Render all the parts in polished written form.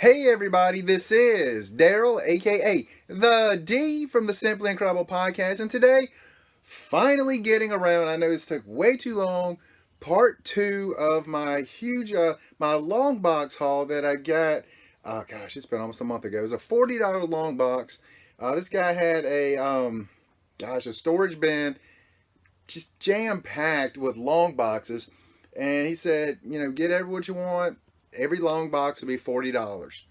Hey everybody, this is Daryl, aka the D from the Simply Incredible podcast, and today, finally getting around. I know this took way too long. Part two of my huge, my long box haul that I got. Oh gosh, it's been almost a month ago. It was a $40 long box. This guy had a storage bin just jam packed with long boxes, and he said, get every what you want. Every long box will be $40.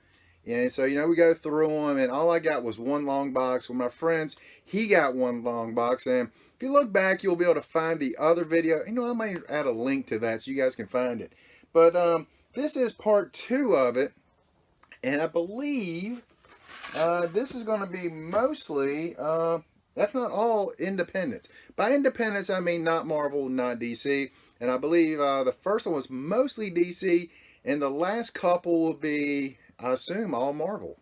And so, we go through them, and all I got was one long box. With my friends, he got one long box. And if you look back, you'll be able to find the other video. I might add a link to that so you guys can find it. But this is part two of it. And I believe this is going to be mostly, if not all, independents. By independents, I mean not Marvel, not DC. And I believe the first one was mostly DC. And the last couple will be, I assume, all Marvel.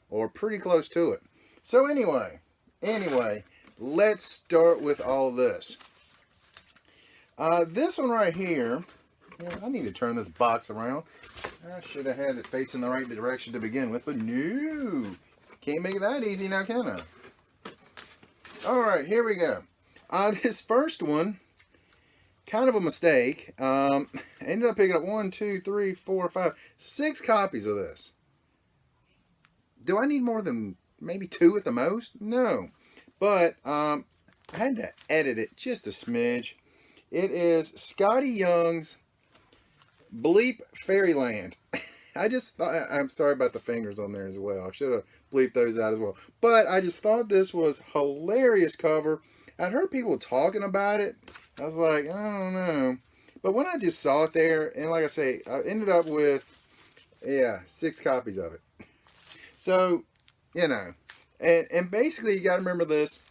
Or pretty close to it. So anyway, let's start with all this. This one right here, I need to turn this box around. I should have had it facing the right direction to begin with, but no. Can't make it that easy now, can I? Alright, here we go. This first one, kind of a mistake. I ended up picking up 1, 2, 3, 4, 5, 6 copies of this. Do I need more than maybe 2 at the most? No. But I had to edit it just a smidge. It is Scotty Young's Bleep Fairyland. I just thought, I'm sorry about the fingers on there as well. I should have bleeped those out as well. But I just thought this was hilarious cover. I'd heard people talking about it. I was like, I don't know. But when I just saw it there, and like I say, I ended up with, 6 copies of it. So, and basically you got to remember this.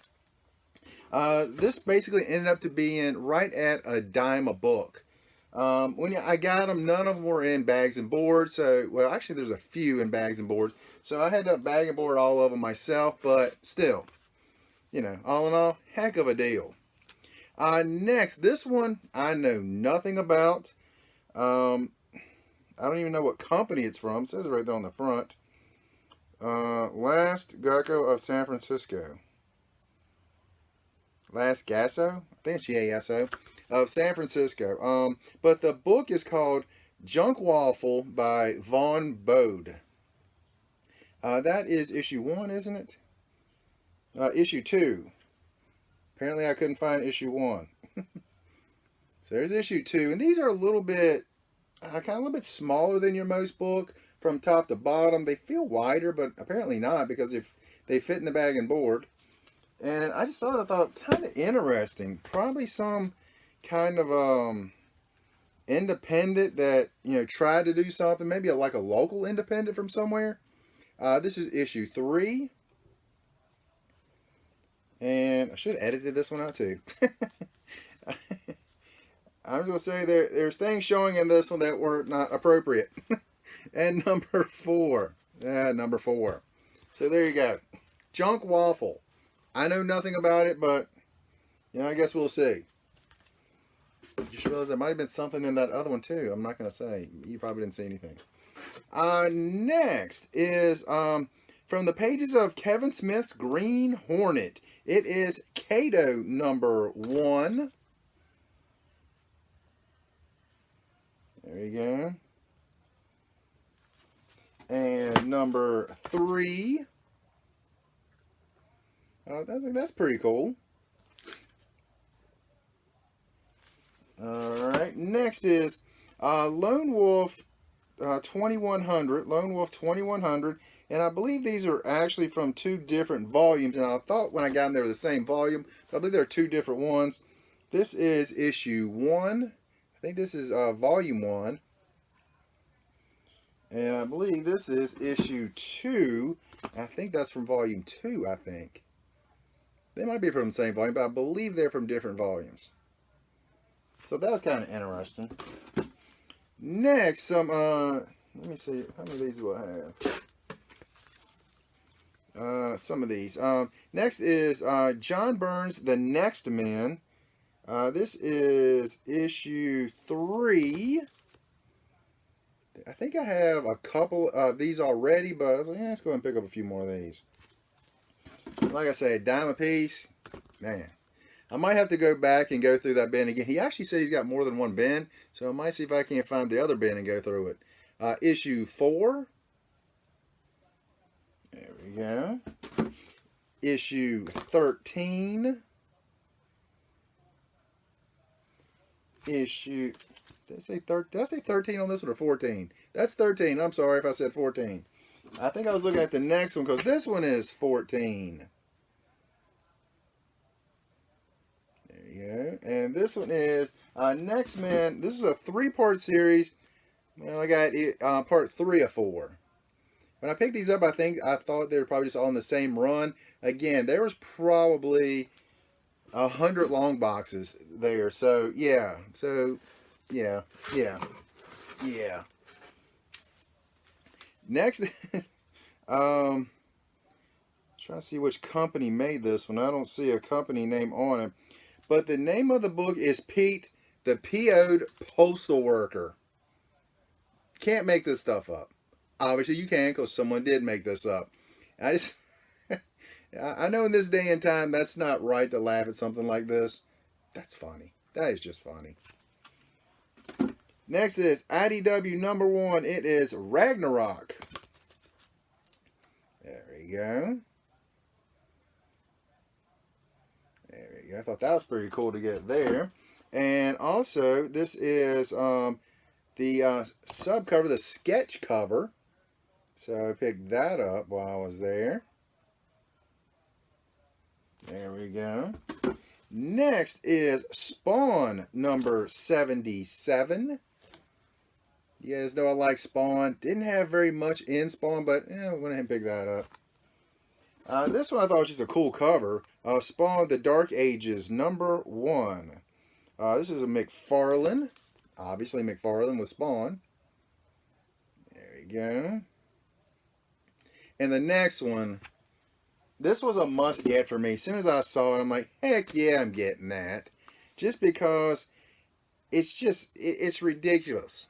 This basically ended up to being right at a dime a book. When I got them, none of them were in bags and boards. So, well, actually there's a few in bags and boards. So I had to bag and board all of them myself, but still, all in all, heck of a deal. Next, this one I know nothing about. I don't even know what company it's from. It says it right there on the front. Last Gecko of San Francisco. Last Gasso? I think it's Gasso. Of San Francisco. But the book is called Junk Waffle by Von Bode. That is issue 1, isn't it? Issue 2. Apparently I couldn't find issue 1. So there's issue 2. And these are a little bit, kind of a little bit smaller than your most book. From top to bottom. They feel wider, but apparently not, because if they fit in the bag and board. And I just thought kind of interesting. Probably some kind of independent that, tried to do something. Maybe like a local independent from somewhere. This is issue 3. And I should have edited this one out too. I was going to say there's things showing in this one that were not appropriate. And number 4. Number 4. So there you go. Junk Waffle. I know nothing about it, but, I guess we'll see. You just realize there might have been something in that other one, too. I'm not going to say. You probably didn't see anything. Next is from the pages of Kevin Smith's Green Hornet. It is Kato number 1. There you go. And number 3. That's pretty cool. Alright, next is Lone Wolf 2100. Lone Wolf 2100. And I believe these are actually from 2 different volumes. And I thought when I got them they were the same volume. But I believe they're 2 different ones. This is issue 1. I think this is volume 1. And I believe this is issue 2. I think that's from volume 2, I think. They might be from the same volume, but I believe they're from different volumes. So that was kind of interesting. Next, let me see, how many of these do I have? Some of these. Next is John Byrne's The Next Men. This is issue 3. I think I have a couple of these already, but I was like, yeah, let's go and pick up a few more of these. Like I said, dime a piece. Man, I might have to go back and go through that bin again. He actually said he's got more than one bin, so I might see if I can't find the other bin and go through it. Issue 4. There we go. Issue 13. Issue... Did I say 13 on this one or 14? That's 13. I'm sorry if I said 14. I think I was looking at the next one because this one is 14. There you go. And this one is Next Man. This is a 3-part series. Well, I got part 3 of 4. When I picked these up, I thought they were probably just all in the same run. Again, there was probably 100 long boxes there. So, yeah. Yeah. Next, trying to see which company made this one. I don't see a company name on it. But the name of the book is Pete, the PO'd Postal Worker. Can't make this stuff up. Obviously you can because someone did make this up. I know in this day and time that's not right to laugh at something like this. That's funny. That is just funny. Next is IDW number 1. It is Ragnarok. There we go. There we go. I thought that was pretty cool to get there. And also, this is the subcover, the sketch cover. So I picked that up while I was there. There we go. Next is Spawn number 77. You guys know I like Spawn. Didn't have very much in Spawn, but yeah, I went ahead and picked that up. This one I thought was just a cool cover. Spawn the Dark Ages number 1. This is a McFarlane. Obviously McFarlane with Spawn. There we go. And the next one, this was a must get for me. As soon as I saw it, I'm like, heck yeah, I'm getting that. Just because it's ridiculous.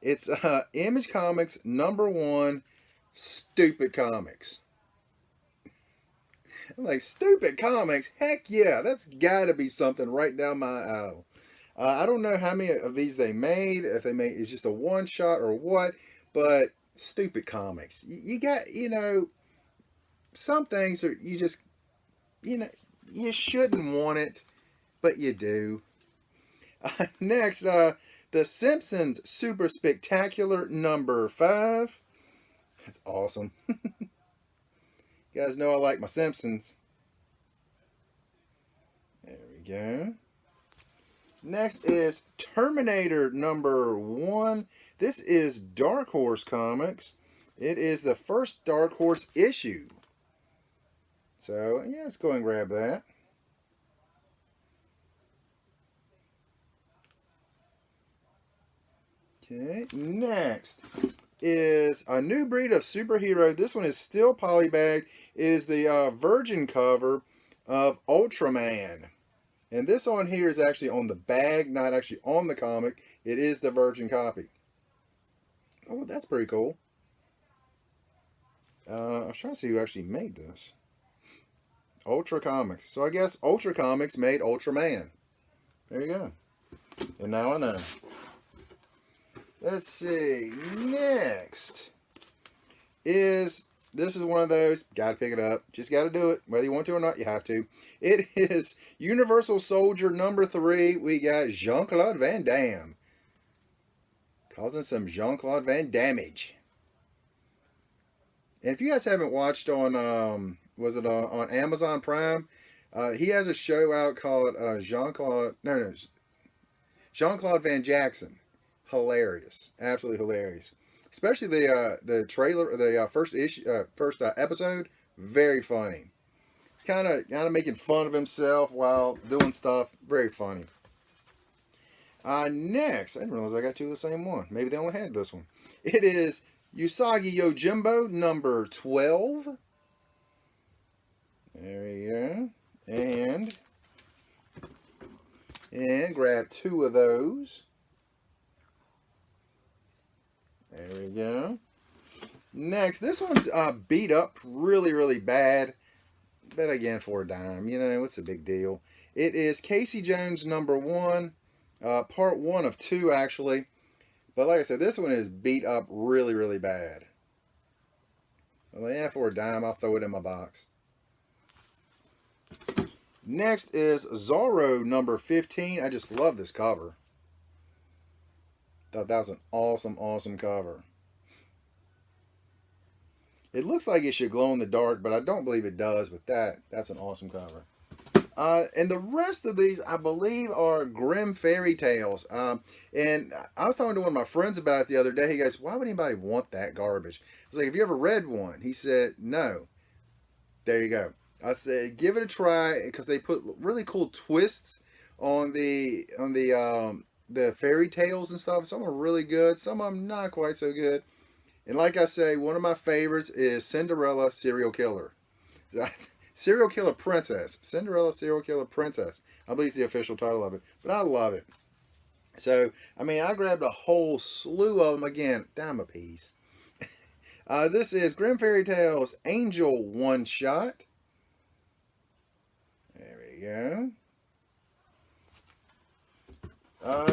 It's Image Comics number 1, Stupid Comics. I'm like, Stupid Comics? Heck yeah, that's got to be something right down my aisle. I don't know how many of these they made, if they made it's just a one-shot or what, but Stupid Comics. You got, some things are, you just, you shouldn't want it, but you do. Next, The Simpsons Super Spectacular number 5. That's awesome. You guys know I like my Simpsons. There we go. Next is Terminator number 1. This is Dark Horse Comics. It is the first Dark Horse issue. So, yeah, let's go and grab that. Okay, next is a new breed of superhero. This one is still polybagged. It is the Virgin cover of Ultraman. And this on here is actually on the bag, not actually on the comic. It is the Virgin copy. Oh, that's pretty cool. I was trying to see who actually made this. Ultra Comics. So I guess Ultra Comics made Ultraman. There you go. And now I know. Let's see. Next is, this is one of those, gotta pick it up. Just gotta do it. Whether you want to or not, you have to. It is Universal Soldier number 3. We got Jean-Claude Van Damme. Causing some Jean-Claude Van Damage. And if you guys haven't watched on, was it on Amazon Prime? He has a show out called Jean-Claude Van Jackson. Hilarious, absolutely hilarious. Especially the trailer, the first episode, very funny. He's kind of making fun of himself while doing stuff. Very funny. Next, I didn't realize I got 2 of the same one. Maybe they only had this one. It is Usagi Yojimbo number 12. There we go. And grab 2 of those. There we go. Next, this one's beat up really, really bad. But again, for a dime, you know, what's the big deal? It is Casey Jones #1, part 1 of 2, actually. But like I said, this one is beat up really, really bad. Well, yeah, for a dime, I'll throw it in my box. Next is Zorro #15. I just love this cover. Thought that was an awesome, awesome cover. It looks like it should glow in the dark, but I don't believe it does. But that's an awesome cover. And the rest of these, I believe, are Grimm fairy tales. And I was talking to one of my friends about it the other day. He goes, "Why would anybody want that garbage?" I was like, "Have you ever read one?" He said, "No." There you go. I said, "Give it a try," because they put really cool twists on the fairy tales and stuff. Some are really good. Some of them not quite so good. And like I say, one of my favorites is Cinderella Serial Killer. Serial Killer Princess. Cinderella Serial Killer Princess. I believe it's the official title of it. But I love it. So, I mean, I grabbed a whole slew of them. Again, dime a piece. This is Grimm Fairy Tales Angel One Shot. There we go.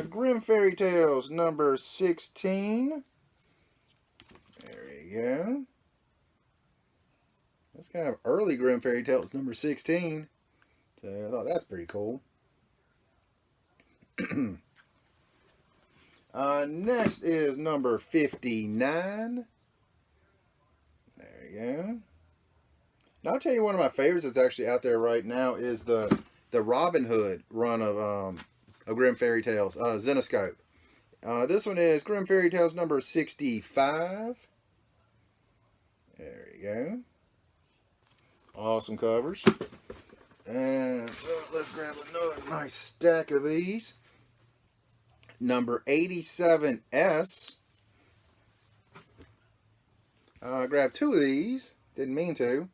Grimm Fairy Tales #16. There we go. That's kind of early Grimm Fairy Tales #16. So I thought that's pretty cool. Next is #59. There you go. Now I'll tell you one of my favorites that's actually out there right now is the Robin Hood run of Grimm Fairy Tales, Zenoscope. This one is Grimm Fairy Tales #65. There you go. Awesome covers. And let's grab another nice stack of these. #87S. I grabbed 2 of these. Didn't mean to.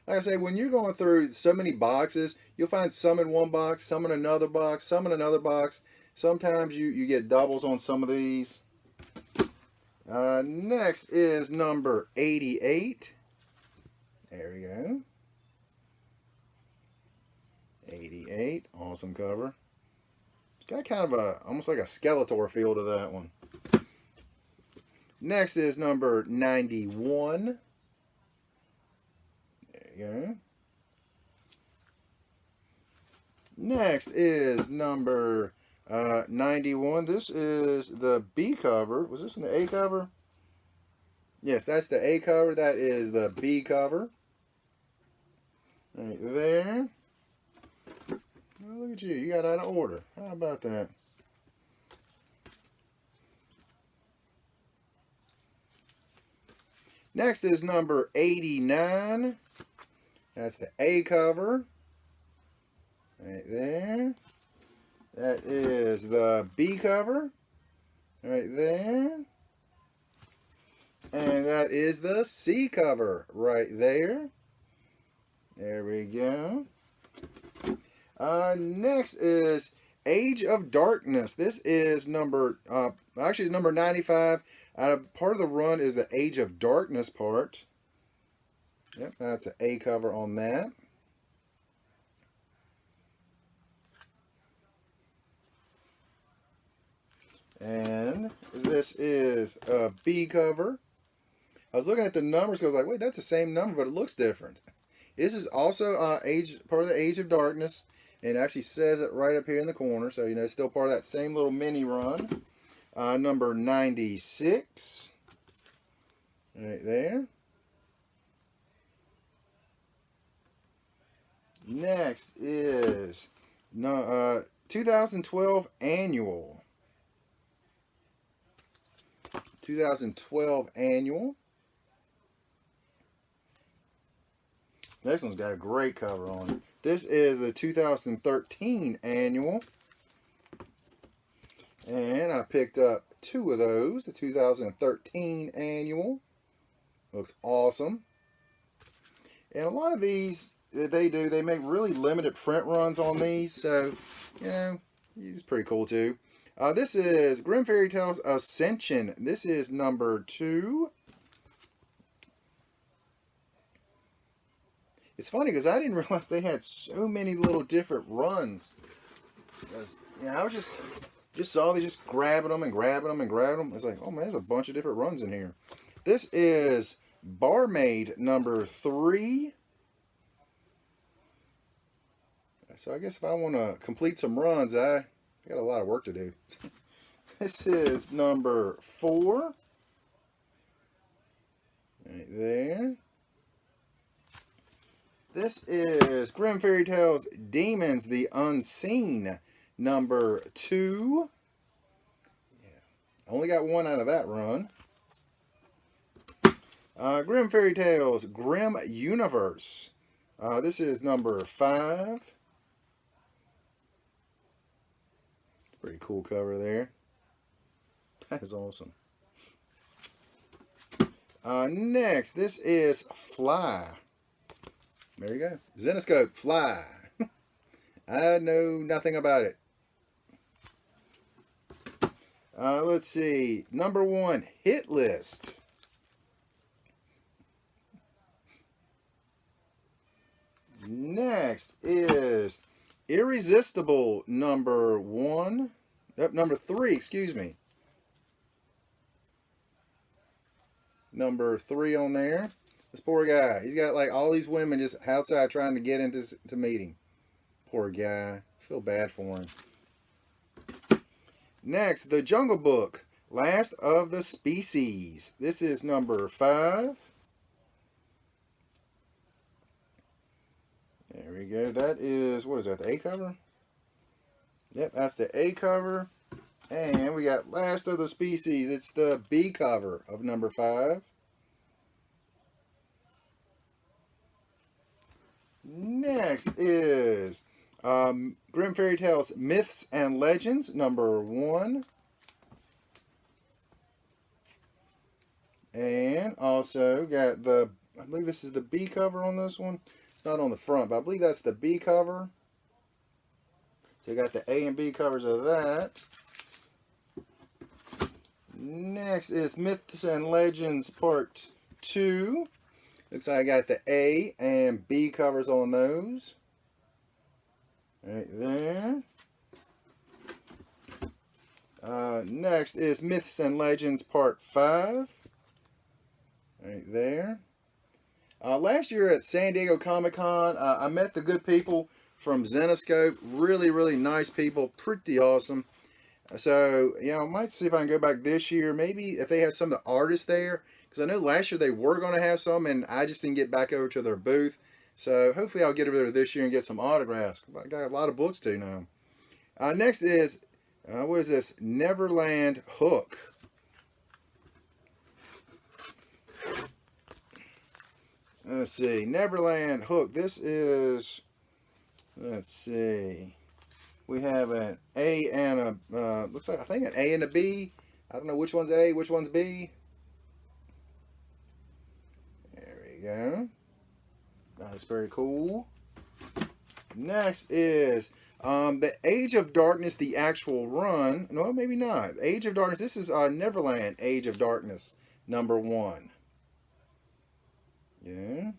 Like I say, when you're going through so many boxes, you'll find some in one box, some in another box, some in another box. Sometimes you get doubles on some of these. Next is #88. There we go. 88. Awesome cover. It's got kind of almost like a Skeletor feel to that one. Next is #91. There you go. Next is #91. This is the B cover. Was this in the A cover? Yes, that's the A cover. That is the B cover. Right there. Oh, look at you. You got out of order. How about that? Next is #89. That's the A cover. Right there. That is the B cover. Right there. And that is the C cover right there. There we go. Next is Age of Darkness. This is actually it's #95. Part of the run is the Age of Darkness part. Yep, that's an A cover on that. And this is a B cover. I was looking at the numbers because I was like, wait, that's the same number, but it looks different. This is also part of the Age of Darkness. And it actually says it right up here in the corner. So, you know, it's still part of that same little mini run. #96. Right there. Next is 2012 Annual. 2012 Annual. This next one's got a great cover on it. This is the 2013 Annual. And I picked up 2 of those. The 2013 Annual. Looks awesome. And a lot of these that they make really limited print runs on these. So, you know, it's pretty cool too. This is Grimm Fairy Tales Ascension. This is number 2. It's funny because I didn't realize they had so many little different runs. I was just saw they just grabbing them and grabbing them and grabbing them. It's like, oh man, there's a bunch of different runs in here. This is Barmaid number 3. So I guess if I want to complete some runs, I got a lot of work to do. This is number 4. Right there. This is Grimm Fairy Tales Demons the Unseen number 2. Yeah. Only got 1 out of that run. Grimm Fairy Tales Grimm Universe. This is number 5. Pretty cool cover there. That is awesome. Next, this is Fly. There you go. Zenescope, Fly. I know nothing about it. Let's see. Number 1, Hit List. Next is Irresistible number 1. Nope, number 3, excuse me. Number 3 on there. This poor guy. He's got like all these women just outside trying to get into to meet him. Poor guy. I feel bad for him. Next, The Jungle Book. Last of the Species. This is number 5. There we go. That is, what is that, the A cover? Yep, that's the A cover. And we got Last of the Species. It's the B cover of number 5. Next is Grimm Fairy Tales Myths and Legends number 1. And also got the, I believe this is the B cover on this one. It's not on the front, but I believe that's the B cover. So you got the A and B covers of that. Next is Myths and Legends Part 2. Looks like I got the A and B covers on those. Right there. Next is Myths and Legends Part 5. Right there. Last year at San Diego Comic-Con, I met the good people from Zenescope. Really, really nice people. Pretty awesome. So, you know, I might see if I can go back this year. Maybe if they have some of the artists there. Because I know last year they were going to have some, and I just didn't get back over to their booth. So, hopefully I'll get over there this year and get some autographs. I got a lot of books to now. Next is, what is this? Neverland Hook. Let's see. Neverland Hook. This is, let's see. We have an A and a, looks like, I think an A and a B. I don't know which one's A, which one's B. There we go. That's very cool. Next is the Age of Darkness, the actual run. No, maybe not. Age of Darkness. This is Neverland Age of Darkness, number 1. Yeah.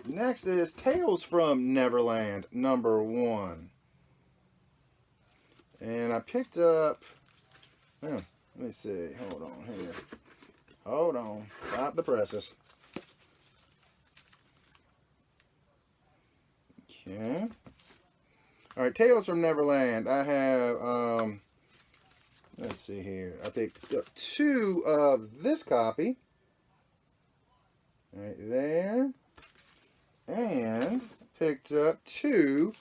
Next is Tales from Neverland, number 1. And I picked up, let me see, hold on here. Hold on, stop the presses. Okay. Alright, Tales from Neverland. I have, let's see here. I picked up 2 of this copy. Right there. And picked up 2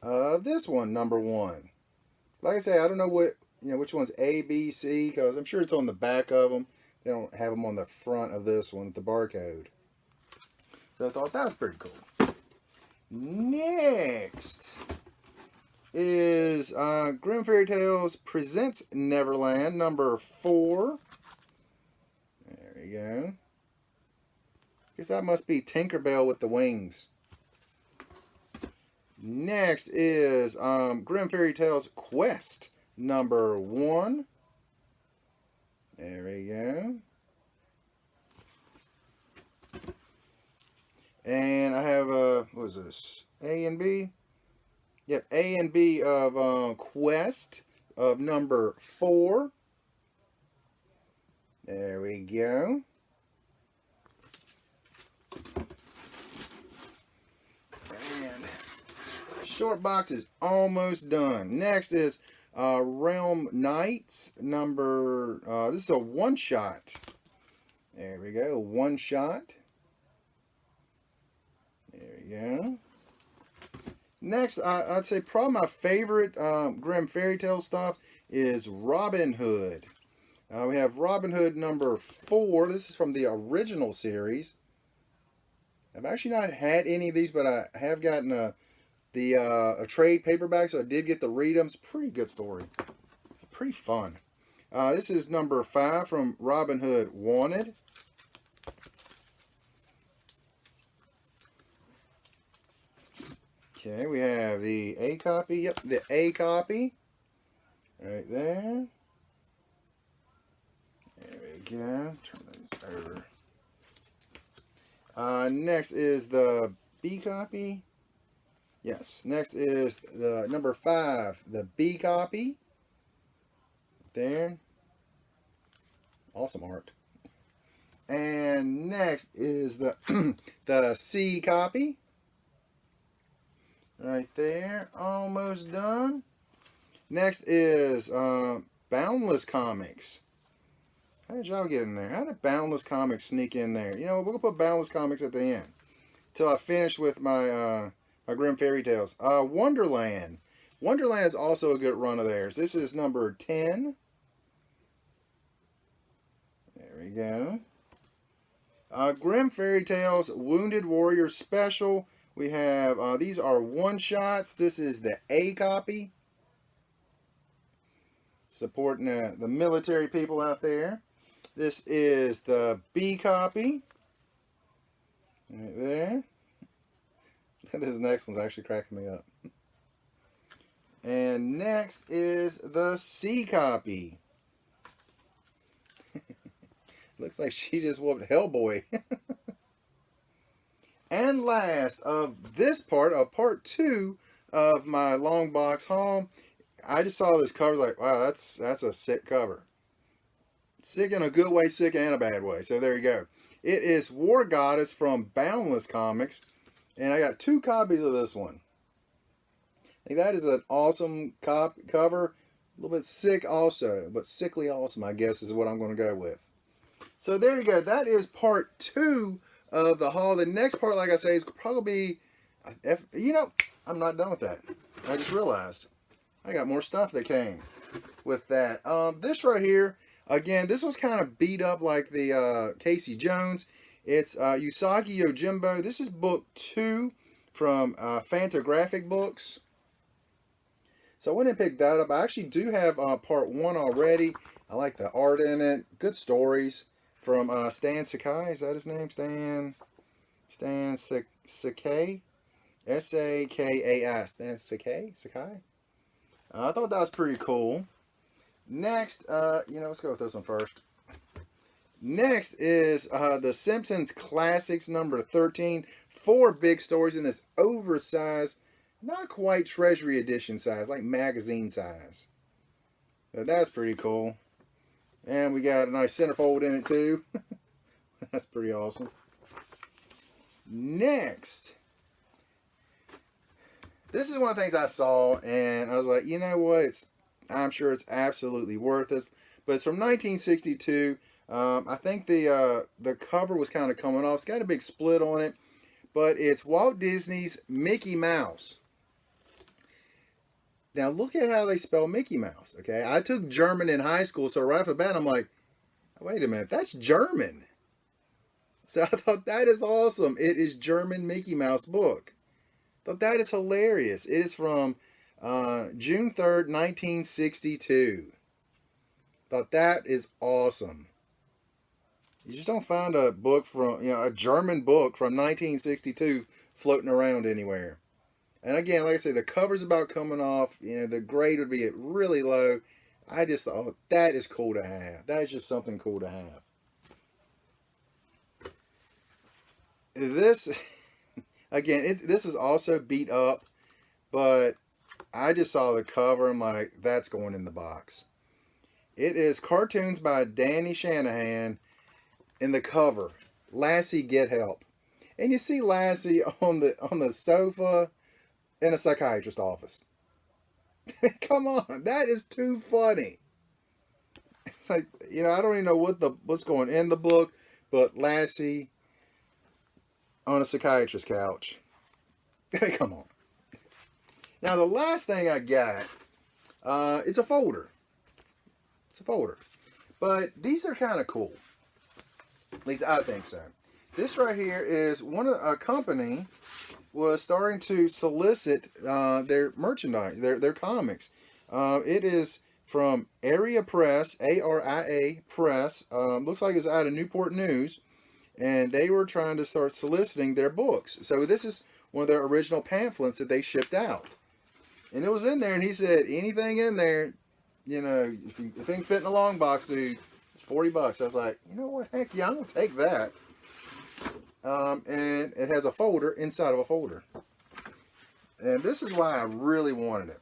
of this one, number 1. Like I say, I don't know what, which one's A, B, C, because I'm sure it's on the back of them. They don't have them on the front of this one with the barcode. So I thought that was pretty cool. Next is Grimm Fairy Tales Presents Neverland, number 4. There we go. Guess that must be Tinkerbell with the wings. Next is Grimm Fairy Tales Quest number 1. There we go. And I have, what is this? A and B? Yep, A and B of Quest of number 4. There we go. And short box is almost done. Next is Realm Knights number, this is a one-shot. There we go, one-shot. There we go. Next, I'd say probably my favorite Grimm Fairy Tale stuff is Robin Hood. We have Robin Hood number 4. This is from the original series. I've actually not had any of these, but I have gotten a trade paperback, so I did get to read them. It's a pretty good story. Pretty fun. This is number 5 from Robin Hood Wanted. Okay, we have the A copy. Yep, the A copy. Right there. There we go. Turn these over. Next is the B copy. Yes, next is the number 5, the B copy. There. Awesome art. And next is the the C copy. Right there, almost done. Next is Boundless Comics. How did y'all get in there? How did Boundless Comics sneak in there? You know, we're going to put Boundless Comics at the end. Until I finish with my, my Grimm Fairy Tales. Wonderland. Wonderland is also a good run of theirs. This is number 10. There we go. Grimm Fairy Tales Wounded Warrior Special. We have, these are one-shots. This is the A copy. Supporting the military people out there. This is the B copy. Right there. This next one's actually cracking me up. And next is the C copy. Looks like she just whooped Hellboy. And last of this part, of part 2 of my long box haul, I just saw this cover like, wow, that's a sick cover. Sick in a good way, sick and a bad way. So there you go. It is War Goddess from Boundless Comics, and I got 2 copies of this one. I think that is an awesome cover. A little bit sick also, but sickly awesome, I guess, is what I'm going to go with. So there you go. That is part 2 of the haul. The next part, like I say, is probably, you know, I'm not done with that. I just realized I got more stuff that came with that. This right here, again, this was kind of beat up like the Casey Jones. It's Usagi Yojimbo. This is book 2 from Fantagraphic Books. So I went and picked that up. I actually do have part 1 already. I like the art in it. Good stories. From Stan Sakai, is that his name? Stan Sakai? S-A-K-A-I. Stan Sakai? I thought that was pretty cool. Next, you know, let's go with this one first. Next is the Simpsons Classics number 13. 4 big stories in this oversized, not quite Treasury Edition size, like magazine size. So that's pretty cool. And we got a nice centerfold in it too. That's pretty awesome. Next. This is one of the things I saw and I was like, you know what? I'm sure it's absolutely worth it. But it's from 1962. I think the cover was kind of coming off. It's got a big split on it. But it's Walt Disney's Mickey Mouse. Now, look at how they spell Mickey Mouse, okay? I took German in high school, so right off the bat, I'm like, wait a minute, that's German. So I thought, that is awesome. It is German Mickey Mouse book. I thought that is hilarious. It is from June 3rd, 1962. Thought that is awesome. You just don't find a book from, you know, a German book from 1962 floating around anywhere. And again, like I say, the cover's about coming off. You know, the grade would be at really low. I just thought, oh, that is cool to have. That is just something cool to have. This, again, this is also beat up, but I just saw the cover. I'm like, that's going in the box. It is cartoons by Danny Shanahan. In the cover, Lassie get help, and you see Lassie on the sofa in a psychiatrist's office. Come on, that is too funny. It's like, you know, I don't even know what's going in the book, but Lassie on a psychiatrist's couch. Hey, come on. Now the last thing I got, it's a folder. It's a folder, but these are kind of cool. At least I think so. This right here is a company was starting to solicit their merchandise, their comics. It is from Aria Press, ARIA Press. Looks like it's out of Newport News, and they were trying to start soliciting their books. So this is one of their original pamphlets that they shipped out, and it was in there. And he said, anything in there, you know, if it ain't fit in a long box, dude, it's $40. I was like, you know what? Heck yeah, I'm gonna take that. And it has a folder inside of a folder. And this is why I really wanted it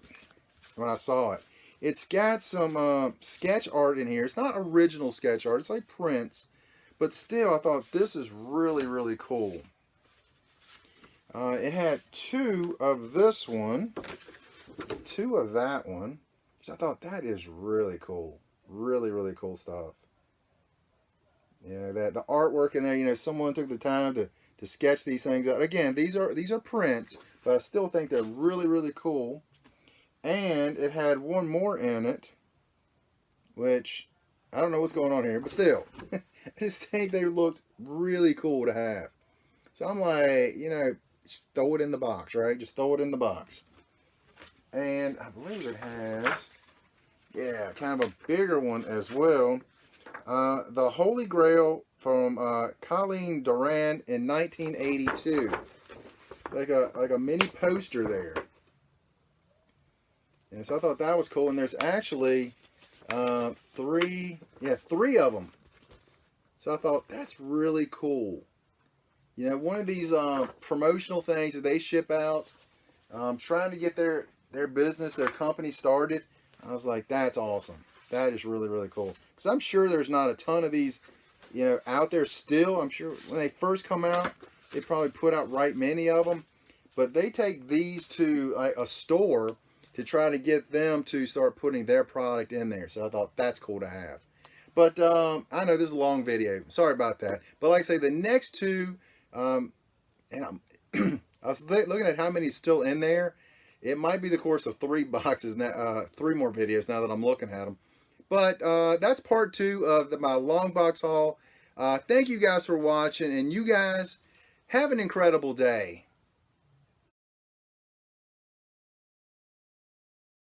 when I saw it. It's got some sketch art in here. It's not original sketch art. It's like prints. But still, I thought this is really, really cool. It had 2 of this one, 2 of that one. So I thought that is really cool. Really, really cool stuff. Yeah, the artwork in there, you know, someone took the time to sketch these things out. Again, these are prints, but I still think they're really, really cool. And it had one more in it, which I don't know what's going on here, but still, I just think they looked really cool to have. So I'm like, you know, just throw it in the box, right? Just throw it in the box. And I believe it has, yeah, kind of a bigger one as well. The Holy Grail from Colleen Doran in 1982. Like a mini poster there. And so I thought that was cool. And there's actually 3 of them. So I thought that's really cool. You know, one of these promotional things that they ship out, trying to get their business, their company started. I was like, that's awesome. That is really, really cool. Because I'm sure there's not a ton of these, you know, out there still. I'm sure when they first come out, they probably put out right many of them. But they take these to a store to try to get them to start putting their product in there. So I thought that's cool to have. But I know this is a long video. Sorry about that. But like I say, the next 2, and I was looking at how many is still in there. It might be the course of 3 boxes now, 3 more videos now that I'm looking at them. But that's part 2 of my long box haul. Thank you guys for watching, and you guys have an incredible day.